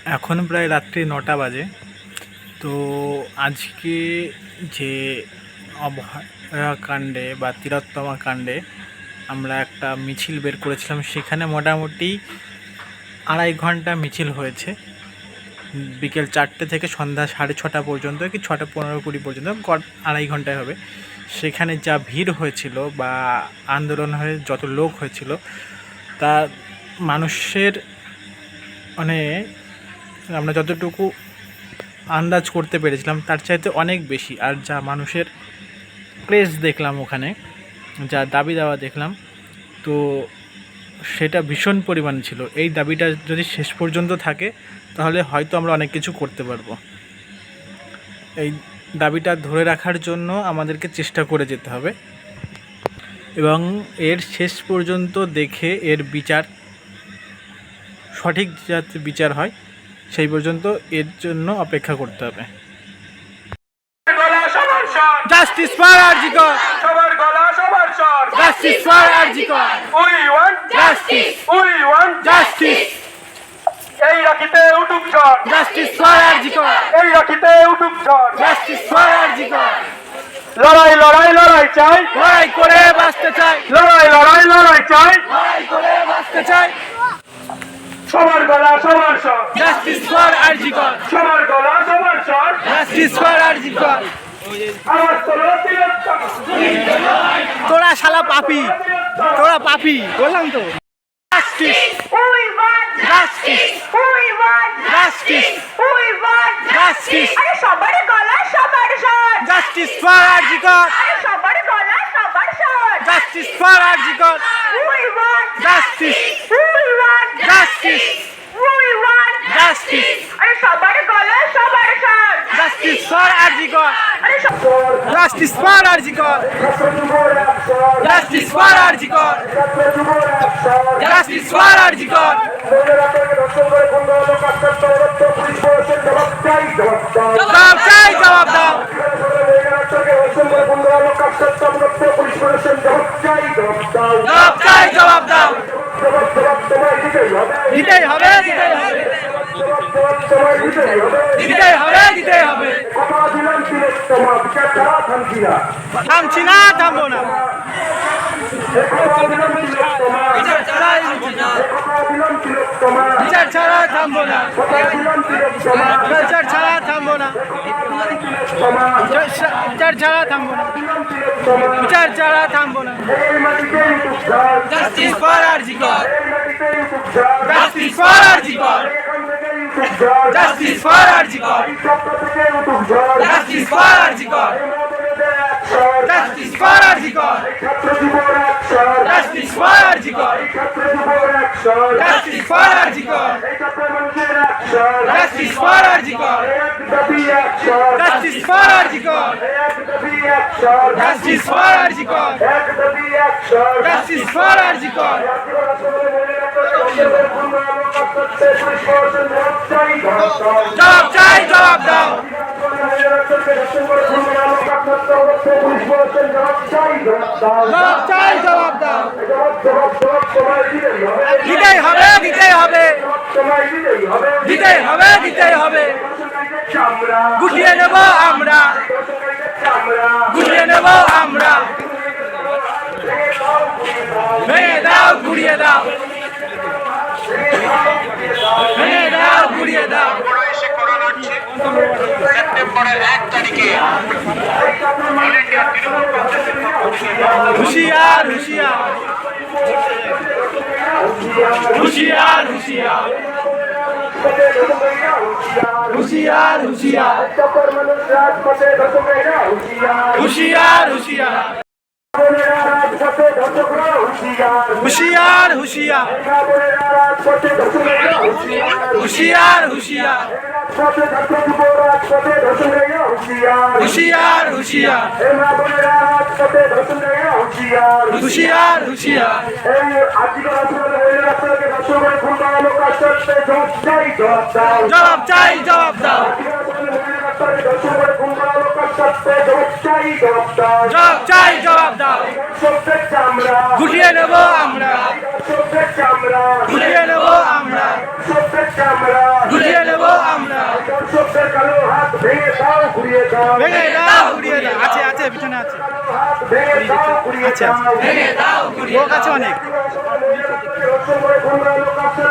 এখন প্রায় রাত্রি 9টা বাজে। তো আজকে যে অভয়া কাণ্ডে বা তিলোত্তমা কাণ্ডে আমরা একটা মিছিল বের করেছিলাম, সেখানে মোটামুটি 2.5 ঘন্টা মিছিল হয়েছে। বিকেল 4টে থেকে সন্ধ্যা 6:30 পর্যন্ত, কি 6:15-20 পর্যন্ত, 2.5 ঘন্টায় হবে। সেখানে যা ভিড় হয়েছিল বা আন্দোলন হয়ে যত লোক হয়েছিল, তা মানুষের মানে আমরা যতটুকু আন্দাজ করতে পেরেছিলাম তার চাইতে অনেক বেশি। আর যা মানুষের প্রেস দেখলাম, ওখানে যা দাবি দেওয়া দেখলাম, তো সেটা ভীষণ পরিমাণে ছিল। এই দাবিটা যদি শেষ পর্যন্ত থাকে তাহলে হয়তো আমরা অনেক কিছু করতে পারবো। এই দাবিটা ধরে রাখার জন্য আমাদেরকে চেষ্টা করে যেতে হবে এবং এর শেষ পর্যন্ত দেখে এর বিচার, সঠিক যাতে বিচার হয় সেই পর্যন্ত এর জন্য অপেক্ষা করতে হবে। জাস্টিস ফর আরজিকর, সবার গলা সবার স্বর, justice for RG Kar, we want justice, we want justice, এই রাখিতে উঠুক ঝড়, জাস্টিস ফর আরজিকর, এই রাখিতে উঠুক ঝড়, জাস্টিস ফর আরজিকর। লড়াই লড়াই লড়াই চাই, লড়াই করে বাঁচতে চাই, লড়াই লড়াই লড়াই চাই, লড়াই করে বাঁচতে চাই। সবার গলা সবার স্বর, জাস্টিস ফর আরজিকর, সবার গলা সবার স্বর, জাস্টিস ফর আরজিকর। আওয়াজ তোলো তিলোত্তমা, তোরা শালা পাপি, তোরা পাপি, বললাম তো। Justice, We want justice, we want justice, we want justice, আরে সবার গলা সবার স্বর, জাস্টিস ফর আরজিকর, আরে সবার গলা সবার স্বর, justice for RG Kar, we want justice, we want justice, we want justice, আরে সবার গলা সবার স্বর, জাস্টিস ফর আরজিকর, আরে justice for RG Kar, justice for RG Kar, justice for RG Kar. জবাব চাই, জবাব দাও, জবাব চাই, জবাব দাও। দিতেই হবে, দিতেই হবে, দিতেই হবে, দিতেই হবে। থামছি না, থামবো না। বিচার ছাড়া থামবো না, বিচার ছাড়া থামবো না, বিচার ছাড়া থামবো না, বিচার ছাড়া থামবো না। Justice for RG Kar, justice for RG Kar, justice for RG Kar, justice for RG Kar, justice for RG Kar, justice for RG Kar, justice for RG Kar, justice for RG Kar, justice for RG Kar, justice for RG Kar, justice for RG Kar. জবাব চাই, জবাব দাও, জবাব চাই, জবাব দাও। দিতেই হবে, দিতেই হবে, দিতেই হবে, দিতেই হবে। গুটিয়ে নেব আমরা, গুটিয়ে নেব আমরা। ভেঙে দাও, গুড়িয়ে দাও, ভেঙে দাও, গুড়িয়ে দাও। সেপ্টেম্বরের 1 তারিখে হুশিয়ার, হুশিয়ার, হুশিয়ার, হুশিয়ার, হুশিয়ার, হুশিয়ার, হুশিয়ার, হুশিয়ার, হুশিয়ার, হুশিয়ার, হুশিয়ার, হুশিয়ার, হুশিয়ার, হুশিয়ার, হুশিয়ার, হুশিয়ার। জবাব চাই, জবাব দাও, জবাব চাই, জবাব দাও। গুটিয়ে নেব আমরা, গুটিয়ে নেব আমরা, গুটিয়ে নেব আমরা দর্শকদের কালো হাত ভেঙে দাও ঘুরিয়ে দাও ভেঙে দাও ঘুরিয়ে দাও আছে আছে পিছনে আছে হাত ভেঙে দাও ঘুরিয়ে আচ্ছা, দাও লোক আছে অনেক রসগোল্লা লোক আছে